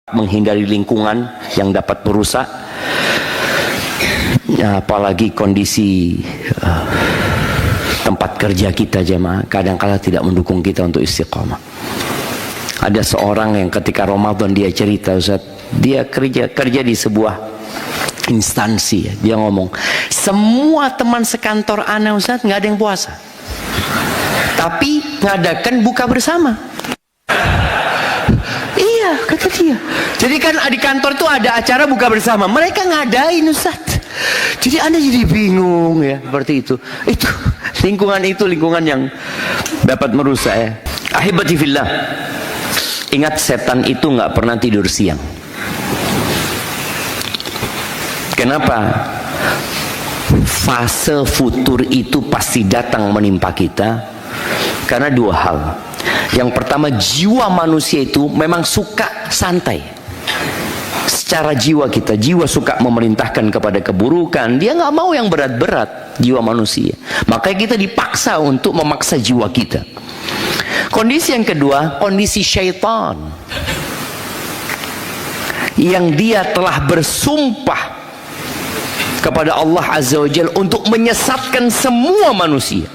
menghindari lingkungan yang dapat merusak, apalagi kondisi tempat kerja kita jemaah kadang-kala tidak mendukung kita untuk istiqamah. Ada seorang yang ketika Ramadan dia cerita, Ustaz, dia kerja di sebuah instansi, dia ngomong, semua teman sekantor ana Ustaz nggak ada yang puasa, tapi ngadakan buka bersama. Iya, kata dia. Jadi kan di kantor tuh ada acara buka bersama, mereka ngadain Ustaz. Jadi Anda jadi bingung ya, seperti itu. Itu lingkungan yang dapat merusak ya. Ahibati fillah. Ingat, setan itu nggak pernah tidur siang. Kenapa? Fase futur itu pasti datang menimpa kita karena dua hal. Yang pertama, jiwa manusia itu memang suka santai. Secara jiwa kita, jiwa suka memerintahkan kepada keburukan. Dia nggak mau yang berat-berat, jiwa manusia. Makanya kita dipaksa untuk memaksa jiwa kita. Kondisi yang kedua, kondisi syaitan. Yang dia telah bersumpah kepada Allah Azza wa Jalla untuk menyesatkan semua manusia.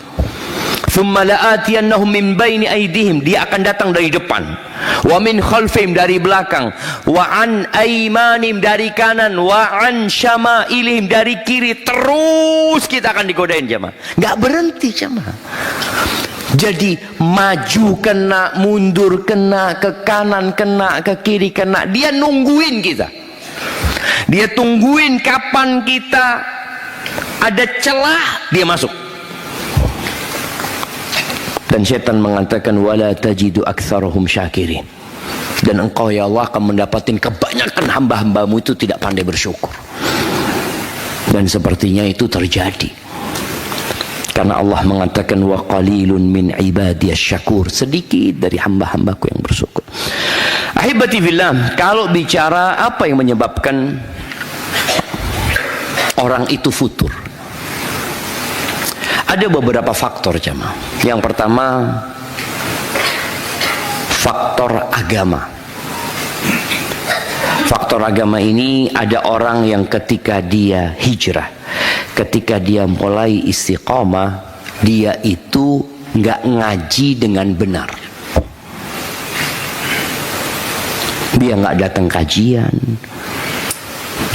Thumma la'atiyannahum min baini aydihim, dia akan datang dari depan, wa min khalfihim, dari belakang, wa an aymanim, dari kanan, wa an syama'ilihim, dari kiri. Terus kita akan digodain jemaah, nggak berhenti jemaah. Jadi maju kena, mundur kena, ke kanan kena, ke kiri kena. Dia nungguin kita, dia tungguin kapan kita ada celah dia masuk. Dan syaitan mengatakan, wala tajidu aktsarahum syakirin, dan engkau ya Allah akan mendapatkan kebanyakan hamba-hambamu itu tidak pandai bersyukur. Dan sepertinya itu terjadi karena Allah mengatakan, wa qalilun min ibadiyasy syakur, sedikit dari hamba-hambaku yang bersyukur. Ahibati fillah, kalau bicara apa yang menyebabkan orang itu futur, ada beberapa faktor jemaah. Yang pertama, faktor agama. Faktor agama ini, ada orang yang ketika dia hijrah, ketika dia mulai istiqamah, dia itu nggak ngaji dengan benar. Dia nggak datang kajian,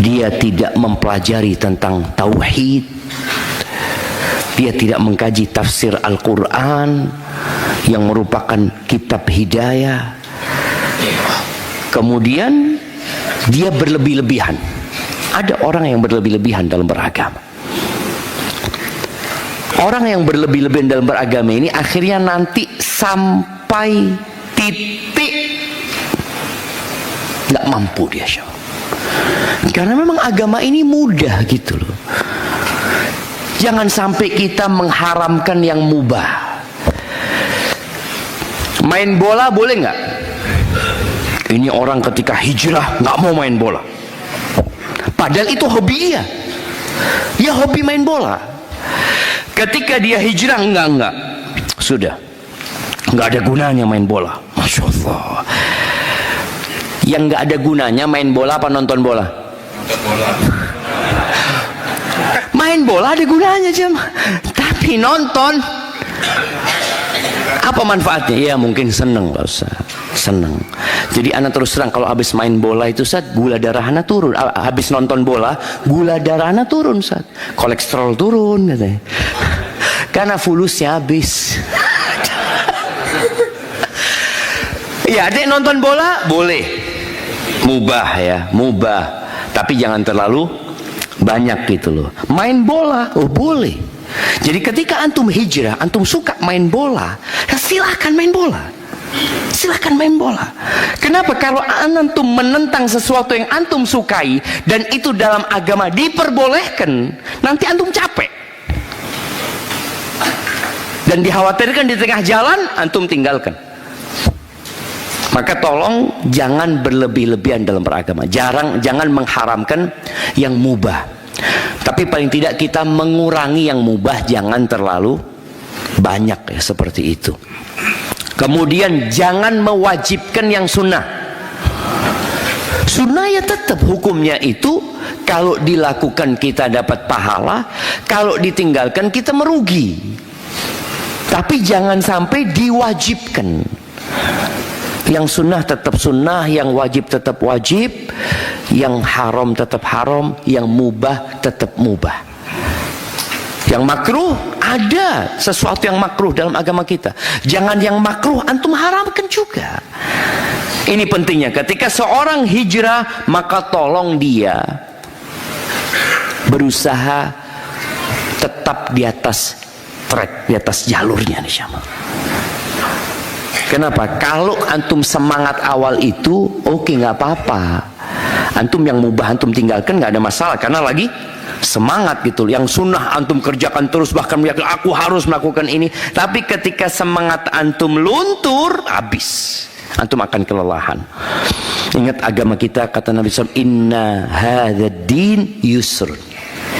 dia tidak mempelajari tentang tauhid, dia tidak mengkaji tafsir Al-Quran yang merupakan kitab hidayah. Kemudian dia berlebih-lebihan. Ada orang yang berlebih-lebihan dalam beragama. Orang yang berlebih-lebihan dalam beragama ini akhirnya nanti sampai titik nggak mampu dia, karena memang agama ini mudah gitu loh. Jangan sampai kita mengharamkan yang mubah. Main bola boleh nggak? Ini orang ketika hijrah nggak mau main bola, padahal itu hobi dia. Dia hobi main bola. Ketika dia hijrah enggak, sudah nggak ada gunanya main bola. Masya Allah. Yang nggak ada gunanya main bola apa nonton bola? Nonton bola. Main bola ada gunanya jemaah, tapi nonton apa manfaatnya? Ya mungkin seneng lah Ustaz, seneng. Jadi anak terus terang, kalau habis main bola itu Ustaz, gula darah anak turun. Habis nonton bola, gula darah anak turun Ustaz, kolesterol turun katanya, karena fulusnya habis. Ya adek nonton bola boleh, mubah ya, mubah, tapi jangan terlalu banyak gitu loh. Main bola boleh. Jadi ketika antum hijrah, antum suka main bola, ya silahkan main bola, silahkan main bola. Kenapa? Kalau antum menentang sesuatu yang antum sukai dan itu dalam agama diperbolehkan, nanti antum capek dan dikhawatirkan di tengah jalan antum tinggalkan. Maka tolong jangan berlebih-lebihan dalam beragama. Jangan mengharamkan yang mubah. Tapi paling tidak kita mengurangi yang mubah, jangan terlalu banyak ya, seperti itu. Kemudian jangan mewajibkan yang sunnah. Sunnah ya tetap hukumnya itu, kalau dilakukan kita dapat pahala, kalau ditinggalkan kita merugi. Tapi jangan sampai diwajibkan. Yang sunnah tetap sunnah, yang wajib tetap wajib, yang haram tetap haram, yang mubah tetap mubah. Yang makruh, ada sesuatu yang makruh dalam agama kita. Jangan yang makruh antum haramkan juga. Ini pentingnya, ketika seorang hijrah, maka tolong dia berusaha tetap di atas track, di atas jalurnya nih Syama. Kenapa? Kalau antum semangat awal itu, oke, nggak apa-apa. Antum yang mubah antum tinggalkan nggak ada masalah, karena lagi semangat gitu. Yang sunnah antum kerjakan terus, bahkan yakin aku harus melakukan ini. Tapi ketika semangat antum luntur, habis. Antum akan kelelahan. Ingat agama kita, kata Nabi SAW, inna hadzal din yusr.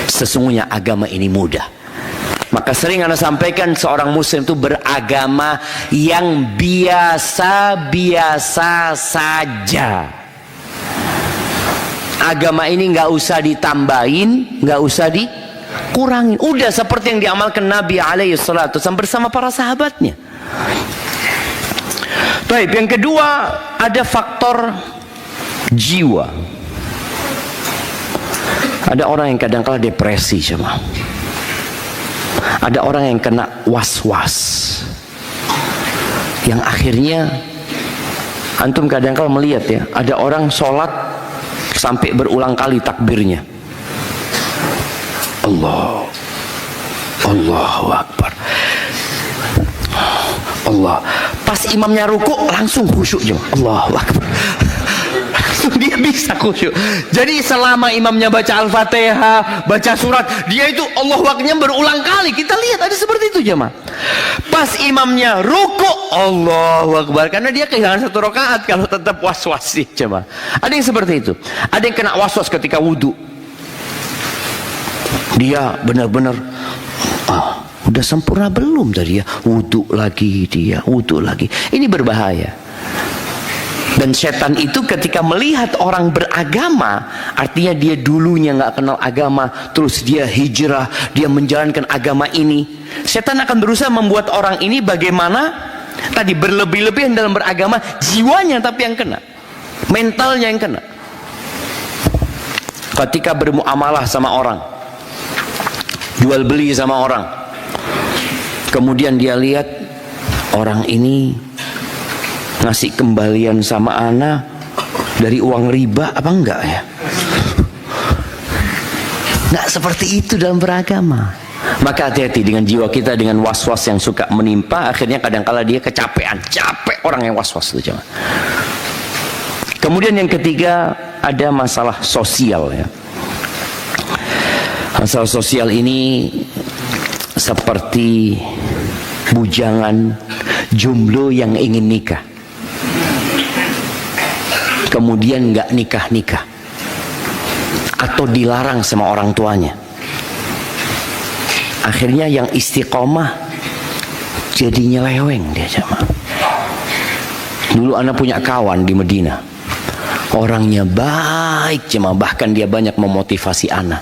Sesungguhnya agama ini mudah. Maka sering Anda sampaikan, seorang muslim itu beragama yang biasa-biasa saja. Agama ini nggak usah ditambahin, nggak usah dikurangin. Udah seperti yang diamalkan Nabi alaihissalatu wasallam bersama para sahabatnya. Baik, yang kedua ada faktor jiwa. Ada orang yang kadang-kala depresi, sama. Ada orang yang kena was-was, yang akhirnya antum kadang-kala melihat ya, ada orang sholat sampai berulang kali takbirnya. Allahu Akbar. Allah. Pas imamnya ruku langsung khusyuk juga. Allahu Akbar. Dia bisa khusyuk. Jadi selama imamnya baca Al-Fatihah, baca surat, dia itu Allahu Akbarnya berulang kali. Kita lihat ada seperti itu jemaah. Pas imamnya ruku, Allahu Akbar, karena dia kehilangan satu rakaat kalau tetap was-was sih jemaah. Ada yang seperti itu. Ada yang kena was-was ketika wudu. Dia benar-benar udah sempurna belum tadi ya, wudu lagi, dia wudu lagi. Ini berbahaya. Dan setan itu ketika melihat orang beragama, artinya dia dulunya nggak kenal agama, terus dia hijrah, dia menjalankan agama ini, setan akan berusaha membuat orang ini bagaimana tadi, berlebih-lebihan dalam beragama, jiwanya tapi yang kena, mentalnya yang kena. Ketika bermuamalah sama orang, jual beli sama orang, kemudian dia lihat orang ini ngasih kembalian sama ana dari uang riba apa enggak ya? Nggak seperti itu dalam beragama. Maka hati-hati dengan jiwa kita, dengan was-was yang suka menimpa. Akhirnya kadang-kala dia kecapean, capek orang yang was-was itu. Kemudian yang ketiga ada masalah sosial ya. Masalah sosial ini seperti bujangan jomblo yang ingin nikah, kemudian nggak nikah-nikah atau dilarang sama orang tuanya. Akhirnya yang istiqomah jadi nyeleweng dia sama. Dulu anak punya kawan di Medina, orangnya baik cuma, bahkan dia banyak memotivasi anak.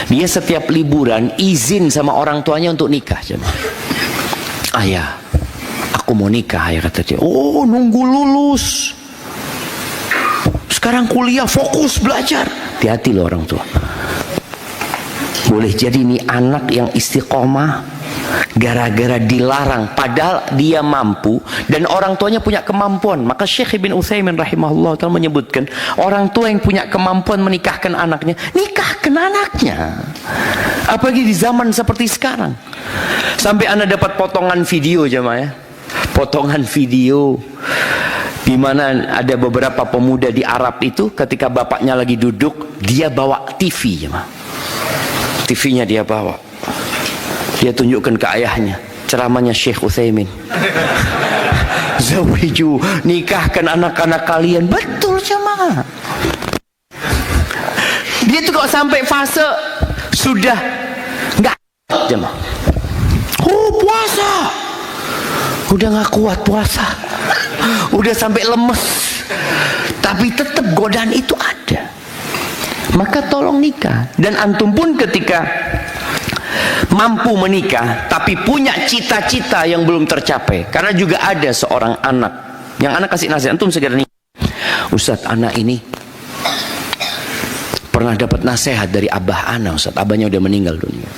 Dia setiap liburan izin sama orang tuanya untuk nikah cuma. Ayah, aku mau nikah, ayah kata dia. Oh, nunggu lulus. Sekarang kuliah, fokus belajar. Hati-hati loh orang tua. Boleh jadi ini anak yang istiqomah gara-gara dilarang, padahal dia mampu dan orang tuanya punya kemampuan. Maka Syekh Ibn Utsaimin rahimahullah ta'ala menyebutkan, orang tua yang punya kemampuan menikahkan anaknya, nikahkan anaknya. Apalagi di zaman seperti sekarang. Sampai Anda dapat potongan video jemaah ya. Potongan video di mana ada beberapa pemuda di Arab itu ketika bapaknya lagi duduk, dia bawa TV jemaah. TV-nya dia bawa. Dia tunjukkan ke ayahnya, ceramahnya Syekh Utsaimin. Zawiju, nikahkan anak-anak kalian. Betul jemaah. Dia tuh kok sampai fase sudah nggak jemaah. Oh, puasa. udah nggak kuat puasa, udah sampai lemes, tapi tetap godaan itu ada. Maka tolong nikah. Dan antum pun ketika mampu menikah tapi punya cita-cita yang belum tercapai, karena juga ada seorang anak yang anak kasih nasihat, antum segera nikah. Ustadz, anak ini pernah dapat nasihat dari abah anak, Ustadz, abahnya udah meninggal dunia.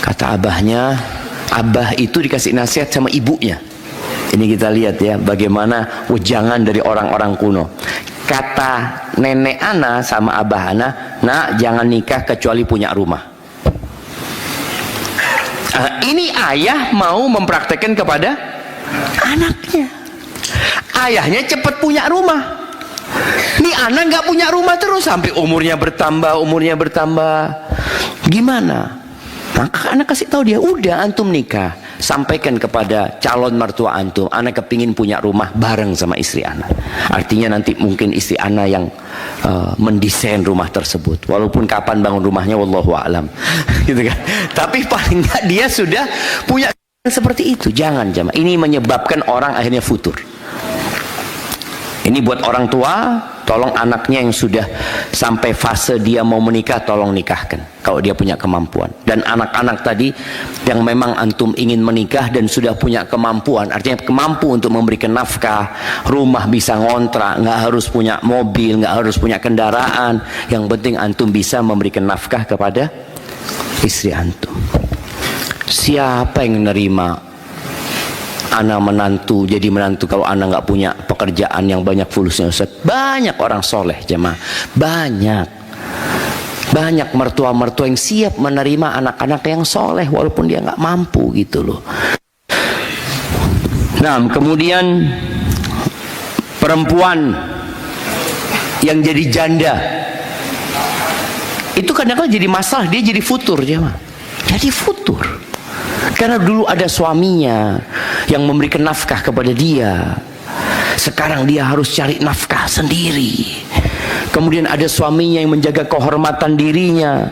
Kata abahnya, abah itu dikasih nasihat sama ibunya. Ini kita lihat ya, bagaimana wejangan dari orang-orang kuno. Kata nenek ana sama abah ana, nak, jangan nikah kecuali punya rumah. Ini ayah mau mempraktekkan kepada anaknya. Ayahnya cepat punya rumah. Ini anak nggak punya rumah terus sampai umurnya bertambah. Gimana? Maka anak kasih tahu dia, udah antum nikah, sampaikan kepada calon mertua antum, anak kepingin punya rumah bareng sama istri anak. Artinya nanti mungkin istri anak yang mendesain rumah tersebut, walaupun kapan bangun rumahnya wallahu a'lam. Gitu kan. Tapi paling nggak dia sudah punya seperti itu. Jangan jamaah, ini menyebabkan orang akhirnya futur. Ini buat orang tua, tolong anaknya yang sudah sampai fase dia mau menikah, tolong nikahkan kalau dia punya kemampuan. Dan anak-anak tadi yang memang antum ingin menikah dan sudah punya kemampuan, artinya kemampu untuk memberikan nafkah, rumah bisa ngontrak, nggak harus punya mobil, nggak harus punya kendaraan, yang penting antum bisa memberikan nafkah kepada istri antum. Siapa yang menerima anak menantu jadi menantu kalau anak nggak punya pekerjaan yang banyak fulusnya, Ustaz? Banyak orang soleh jemaah, banyak mertua-mertua yang siap menerima anak-anak yang soleh walaupun dia nggak mampu gitu loh. Nah, kemudian perempuan yang jadi janda itu kadang-kadang jadi masalah, dia jadi futur jemaah, jadi futur. Karena dulu ada suaminya yang memberikan nafkah kepada dia, sekarang dia harus cari nafkah sendiri. Kemudian ada suaminya yang menjaga kehormatan dirinya,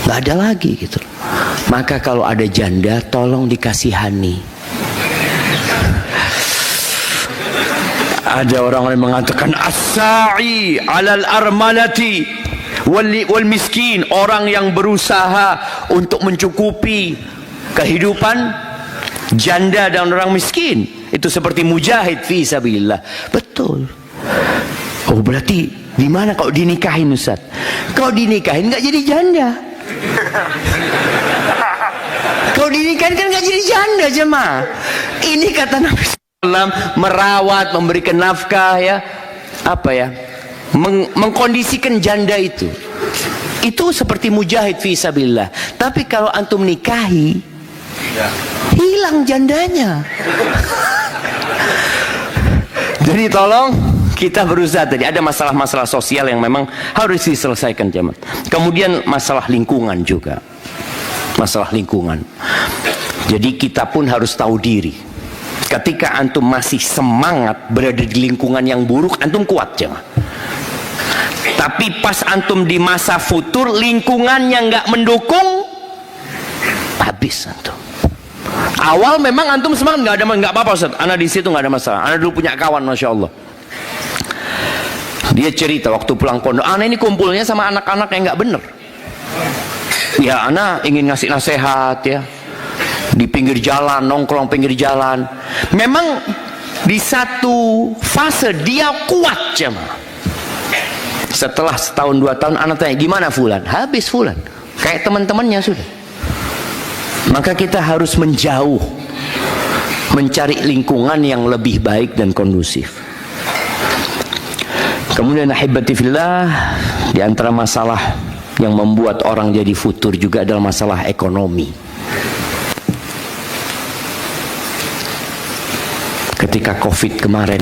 nggak ada lagi gitu. Maka kalau ada janda, tolong dikasihani. Ada orang yang mengatakan as-sa'i 'alal armalati wal miskin, orang yang berusaha untuk mencukupi kehidupan janda dan orang miskin itu seperti mujahid fi sabilillah. Betul. Oh, berarti gimana kalau dinikahin, Ustaz? Kalau dinikahin nggak jadi janda. Kalau dinikahin kan nggak jadi janda jemaah. Ini kata Nabi SAW, merawat, memberikan nafkah ya, apa ya, mengkondisikan janda itu seperti mujahid fi sabilillah. Tapi kalau antum nikahi, hilang jandanya. Jadi tolong kita berusaha. Tadi ada masalah-masalah sosial yang memang harus diselesaikan jemaah. Kemudian masalah lingkungan juga, masalah lingkungan. Jadi kita pun harus tahu diri. Ketika antum masih semangat berada di lingkungan yang buruk, antum kuat jemaah. Tapi pas antum di masa futur, lingkungannya nggak mendukung, habis antum. Awal memang antum semangat, nggak apa-apa Ustaz, ana di situ nggak ada masalah. Ana dulu punya kawan, masya Allah. Dia cerita waktu pulang pondok, ana ini kumpulnya sama anak-anak yang nggak bener. Ya, ana ingin ngasih nasihat ya, di pinggir jalan, nongkrong pinggir jalan. Memang di satu fase dia kuat jemaah. Setelah setahun 2 tahun anak tanya, gimana Fulan? Habis Fulan, kayak teman-temannya sudah. Maka kita harus menjauh, mencari lingkungan yang lebih baik dan kondusif. Kemudian ahibati fillah, di antara masalah yang membuat orang jadi futur juga adalah masalah ekonomi. Ketika Covid kemarin,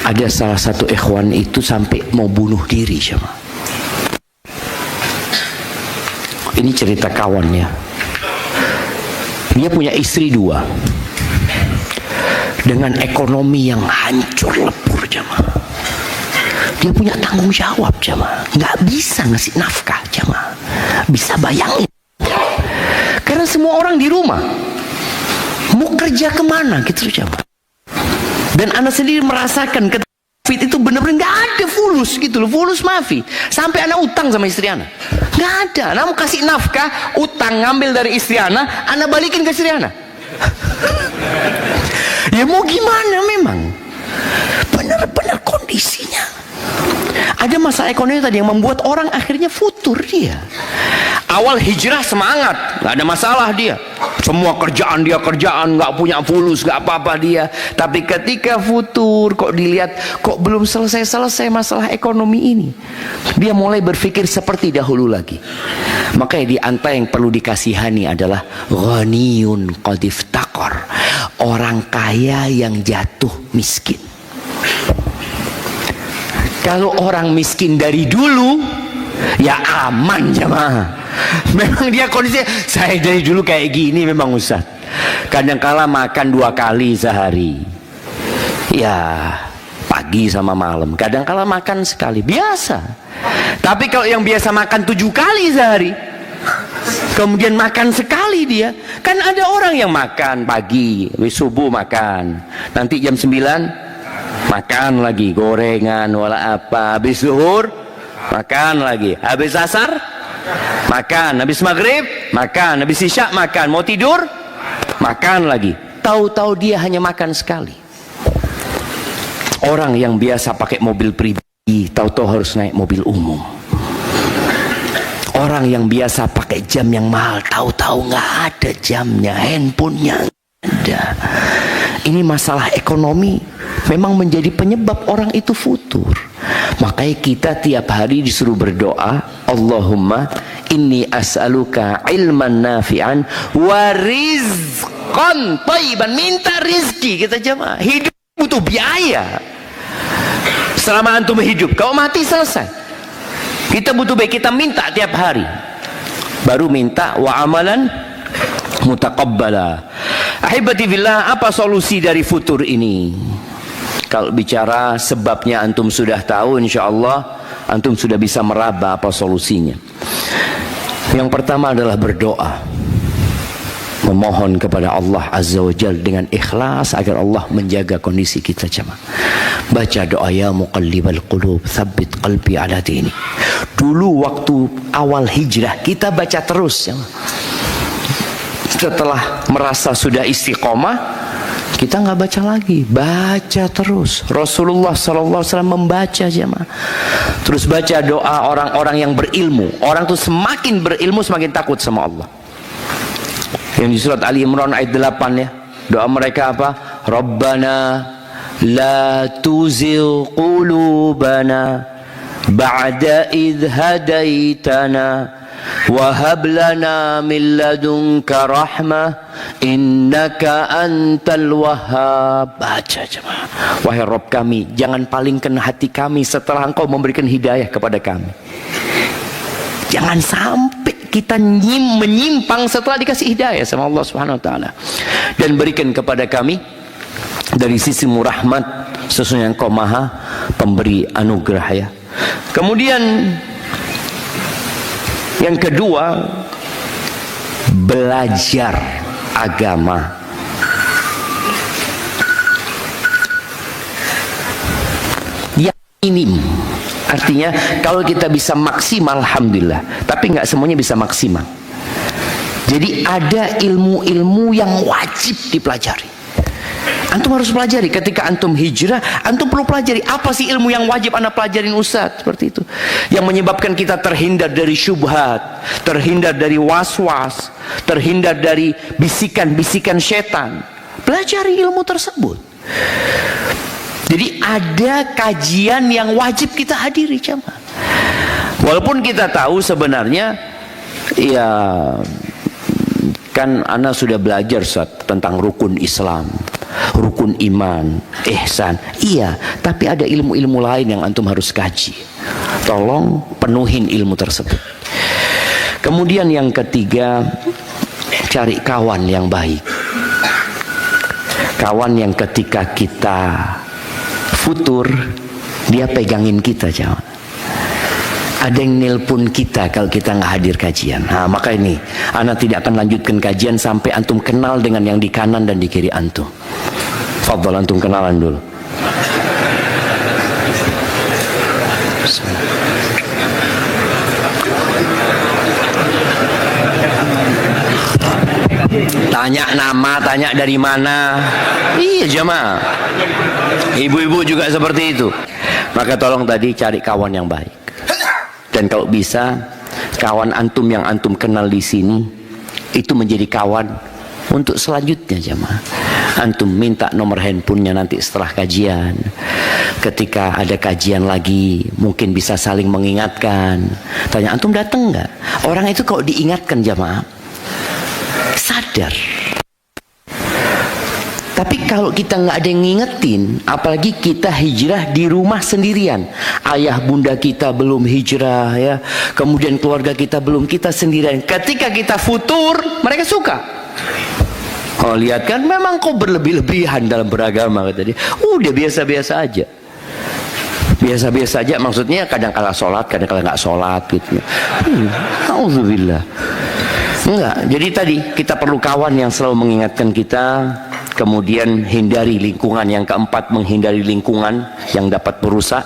ada salah satu ikhwan itu sampai mau bunuh diri sama. Ini cerita kawannya. Dia punya istri 2 dengan ekonomi yang hancur lebur jamaah. Dia punya tanggung jawab jamaah, nggak bisa ngasih nafkah jamaah. Bisa bayangin Karena semua orang di rumah, mau kerja kemana gitu coba. Dan anak sendiri merasakan ketika Covid itu benar-benar nggak ada fulus gitu loh, fulus maafi. Sampai anak utang sama istri anak, nggak ada. Anak mau kasih nafkah, utang ngambil dari istri anak balikin ke istri anak. Ya mau gimana memang, benar-benar kondisinya. Ada masalah ekonomi tadi yang membuat orang akhirnya futur dia. Awal hijrah semangat, nggak ada masalah dia. Semua kerjaan, nggak punya fulus, nggak apa-apa dia. Tapi ketika futur, kok dilihat, kok belum selesai masalah ekonomi ini. Dia mulai berpikir seperti dahulu lagi. Makanya di antara yang perlu dikasihani adalah ghaniyun qad iftaqar. Orang kaya yang jatuh miskin. Kalau orang miskin dari dulu, ya aman jemaah. Memang dia kondisinya, saya dari dulu kayak gini memang Ustaz. Kadang-kala makan 2 kali sehari. Ya, pagi sama malam. Kadang-kala makan sekali, biasa. Tapi kalau yang biasa makan 7 kali sehari, kemudian makan sekali dia. Kan ada orang yang makan pagi, subuh makan. Nanti jam 9 makan lagi gorengan wala apa, habis zuhur makan lagi, habis asar makan, habis maghrib makan, habis isya makan, mau tidur makan lagi. Tahu-tahu dia hanya makan sekali. Orang yang biasa pakai mobil pribadi tahu-tahu harus naik mobil umum. Orang yang biasa pakai jam yang mahal tahu-tahu nggak ada jamnya, handphonenya ada. Ini masalah ekonomi memang menjadi penyebab orang itu futur. Makanya kita tiap hari disuruh berdoa, Allahumma inni as'aluka ilman nafi'an wa rizqan thayyiban. Minta rizki kita jemaah. Hidup butuh biaya. Selama antum hidup, kau mati selesai. Kita butuh baik, kita minta tiap hari. Baru minta wa amalan mutaqabbala. Ahibati billah, apa solusi dari futur ini? Kalau bicara sebabnya antum sudah tahu, insyaallah antum sudah bisa meraba apa solusinya. Yang pertama adalah berdoa, memohon kepada Allah Azza wa Jalla dengan ikhlas agar Allah menjaga kondisi kita jemaah. Baca doa ya muqallibal qulub tsabbit qalbi ala dini. Dulu waktu awal hijrah kita baca terus jemaah. Setelah merasa sudah istiqomah, kita nggak baca lagi, baca terus. Rasulullah SAW membaca jemaah. Terus baca doa orang-orang yang berilmu. Orang tuh semakin berilmu semakin takut sama Allah. Yang di surat Ali Imran ayat 8 ya. Doa mereka apa? Rabbana la tuzigh qulubana ba'da idh hadaitana wa hab lana min ladunka rahmah innaka antal wahhab. Baca jemaah. Wahai Rabb kami, jangan palingkan hati kami setelah Engkau memberikan hidayah kepada kami. Jangan sampai kita menyimpang setelah dikasih hidayah sama Allah Subhanahu wa taala. Dan berikan kepada kami dari sisimu rahmat, sesungguhnya Engkau Maha pemberi anugerah ya. Kemudian yang kedua, belajar agama. Yang minim. Artinya kalau kita bisa maksimal alhamdulillah, tapi nggak semuanya bisa maksimal. Jadi ada ilmu-ilmu yang wajib dipelajari. Antum harus pelajari. Ketika antum hijrah, antum perlu pelajari apa sih ilmu yang wajib anda pelajarin Ustaz, seperti itu. Yang menyebabkan kita terhindar dari syubhat, terhindar dari was-was, terhindar dari bisikan-bisikan setan. Pelajari ilmu tersebut. Jadi ada kajian yang wajib kita hadiri jemaah. Walaupun kita tahu sebenarnya ya kan ana sudah belajar Ustaz tentang rukun Islam, rukun iman, ihsan. Iya, tapi ada ilmu-ilmu lain yang antum harus kaji. Tolong penuhin ilmu tersebut. Kemudian yang ketiga, cari kawan yang baik. Kawan yang ketika kita futur, dia pegangin kita jemaah. Ada yang nelpon kita kalau kita nggak hadir kajian. Nah, maka ini ana tidak akan lanjutkan kajian sampai antum kenal dengan yang di kanan dan di kiri antum. Fadhal, antum kenalan dulu. Tanya nama, tanya dari mana. Iya jemaah. Ibu-ibu juga seperti itu. Maka tolong tadi cari kawan yang baik. Dan kalau bisa kawan antum yang antum kenal di sini itu menjadi kawan untuk selanjutnya jemaah. Antum minta nomor handphonenya nanti setelah kajian. Ketika ada kajian lagi mungkin bisa saling mengingatkan. Tanya antum datang nggak? Orang itu kalau diingatkan jemaah sadar. Tapi kalau kita nggak ada yang ngingetin, apalagi kita hijrah di rumah sendirian, ayah bunda kita belum hijrah ya, kemudian keluarga kita belum, kita sendirian. Ketika kita futur, mereka suka. Oh lihat kan, memang kau berlebih-lebihan dalam beragama kata dia. Udah biasa-biasa aja. Biasa-biasa aja maksudnya kadang-kala sholat, kadang-kala nggak sholat gitu. Auzubillah. Enggak, jadi tadi kita perlu kawan yang selalu mengingatkan kita. Kemudian hindari lingkungan. Yang keempat, menghindari lingkungan yang dapat merusak.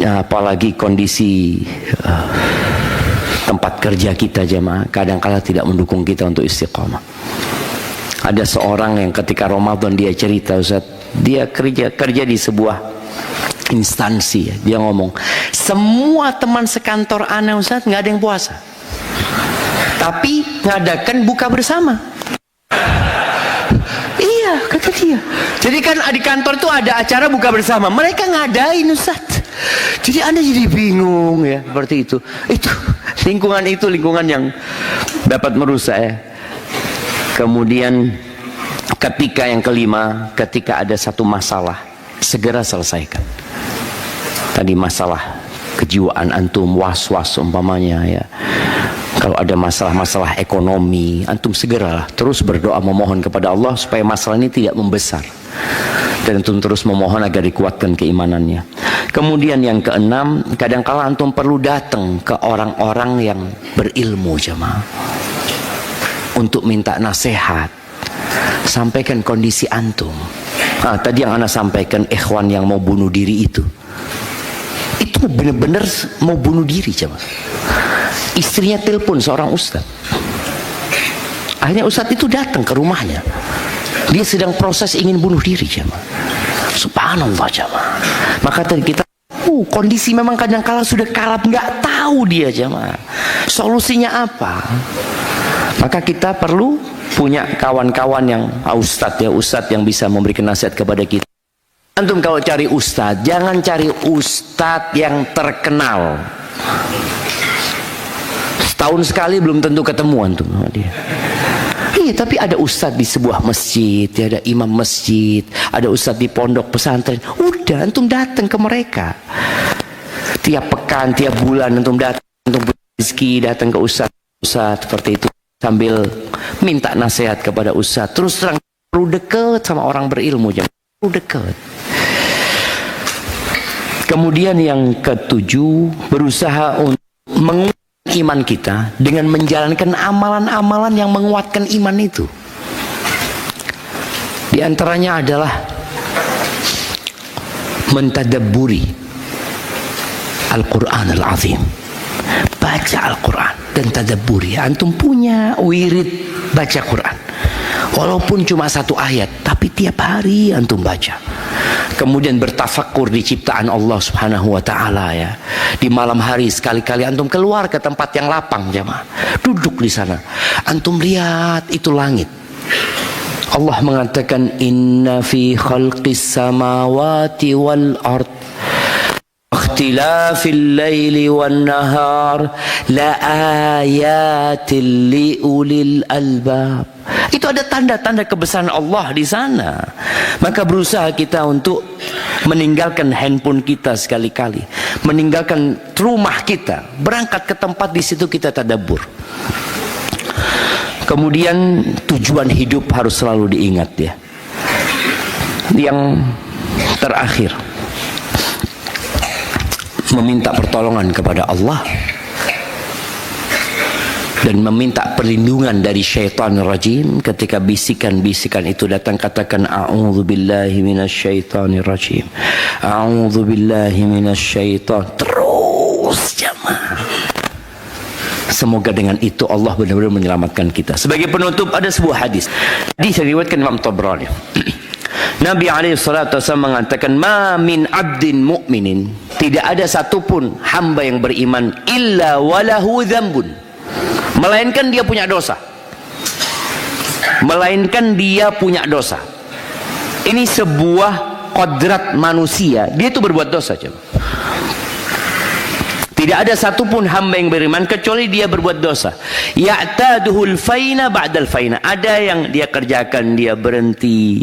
Apalagi kondisi tempat kerja kita jemaah kadang-kala tidak mendukung kita untuk istiqamah. Ada seorang yang ketika Ramadan dia cerita, Ustaz, dia kerja di sebuah instansi ya. Dia ngomong, semua teman sekantor ana Ustaz nggak ada yang puasa, tapi ngadakan buka bersama. Iya kata dia. Jadi kan di kantor itu ada acara buka bersama, mereka ngadain Ustaz. Jadi anda jadi bingung ya seperti itu. Itu lingkungan yang dapat merusak ya. Kemudian ketika yang kelima, ketika ada satu masalah segera selesaikan. Tadi masalah kejiwaan antum, was-was umpamanya ya. Kalau ada masalah-masalah ekonomi, antum segeralah terus berdoa memohon kepada Allah supaya masalah ini tidak membesar. Dan antum terus memohon agar dikuatkan keimanannya. Kemudian yang keenam, kadang-kala antum perlu datang ke orang-orang yang berilmu jemaah untuk minta nasihat. Sampaikan kondisi antum. Tadi yang ana sampaikan ikhwan yang mau bunuh diri itu benar-benar mau bunuh diri jemaah. Istrinya telepon seorang ustaz. Akhirnya ustaz itu datang ke rumahnya. Dia sedang proses ingin bunuh diri jemaah. Subhanallah jemaah. Maka tadi kita kondisi memang kadang-kala sudah kalap, nggak tahu dia jemaah solusinya apa. Maka kita perlu punya kawan-kawan yang ustaz ya, ustaz yang bisa memberikan nasihat kepada kita. Antum kalau cari ustaz, jangan cari ustaz yang terkenal. Setahun sekali belum tentu ketemu antum sama dia. Iya, tapi ada ustaz di sebuah masjid, ya, ada imam masjid, ada ustaz di pondok pesantren. Udah antum datang ke mereka. Tiap pekan, tiap bulan antum datang, antum rezeki datang ke ustaz seperti itu sambil minta nasihat kepada ustaz. Terus terang perlu dekat sama orang berilmu, jangan perlu dekat. Kemudian yang ketujuh, berusaha untuk menguatkan iman kita dengan menjalankan amalan-amalan yang menguatkan iman itu. Di antaranya adalah mentadabburi Al-Quran Al-Azim. Baca Al-Quran dan tadabburi. Antum punya wirid baca Quran, walaupun cuma satu ayat, tapi tiap hari antum baca. Kemudian bertafakur di ciptaan Allah Subhanahu wa taala ya. Di malam hari sekali-kali antum keluar ke tempat yang lapang jemaah. Duduk di sana. Antum lihat itu langit. Allah mengatakan inna fi khalqis samawati wal ard ikhtilafil laili wan nahar la ayatil li ulil albab. Itu ada tanda-tanda kebesaran Allah di sana. Maka berusaha kita untuk meninggalkan handphone kita sekali-kali, meninggalkan rumah kita, berangkat ke tempat di situ kita tadabbur. Kemudian tujuan hidup harus selalu diingat ya. Yang terakhir, meminta pertolongan kepada Allah dan meminta perlindungan dari syaitan rajim. Ketika bisikan-bisikan itu datang, katakan a'udzubillahi minasyaitonir rajim, a'udzubillahi minasyaiton. Terus jamaah, semoga dengan itu Allah benar-benar menyelamatkan kita. Sebagai penutup, ada sebuah hadis diriwayatkan Imam Tabrani. Nabi SAW mengatakan, ma min abdin mu'minin, tidak ada satupun hamba yang beriman, illa walahu dzambun, melainkan dia punya dosa. Melainkan dia punya dosa. Ini sebuah kodrat manusia, dia itu berbuat dosa. Coba. Tidak ada satupun hamba yang beriman kecuali dia berbuat dosa. Ya'taduhul faina ba'dal faina. Ada yang dia kerjakan, dia berhenti,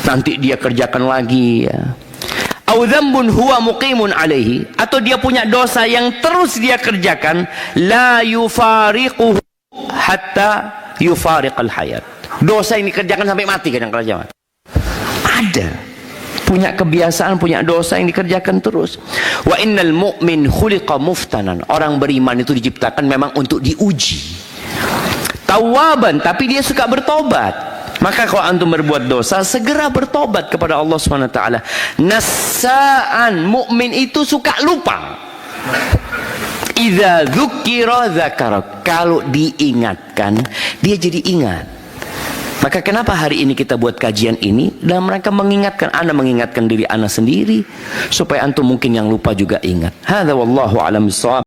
nanti dia kerjakan lagi, ya. Au dzambun huwa muqimun alaihi, atau dia punya dosa yang terus dia kerjakan, la yufariquhu hatta yufariqal hayat. Dosa yang dikerjakan sampai mati kadang-kadang. Ada punya kebiasaan, punya dosa yang dikerjakan terus. Wa innal mu'min khuliqa muftanan. Orang beriman itu diciptakan memang untuk diuji. Tawwaban, tapi dia suka bertobat. Maka kalau antum berbuat dosa, segera bertobat kepada Allah SWT. Nassa'an, mukmin itu suka lupa. Idza dzukira dzakara. Kalau diingatkan, dia jadi ingat. Maka kenapa hari ini kita buat kajian ini? Dan mereka mengingatkan, ana mengingatkan diri ana sendiri, supaya antum mungkin yang lupa juga ingat. Hadza wallahu a'lam bissawab.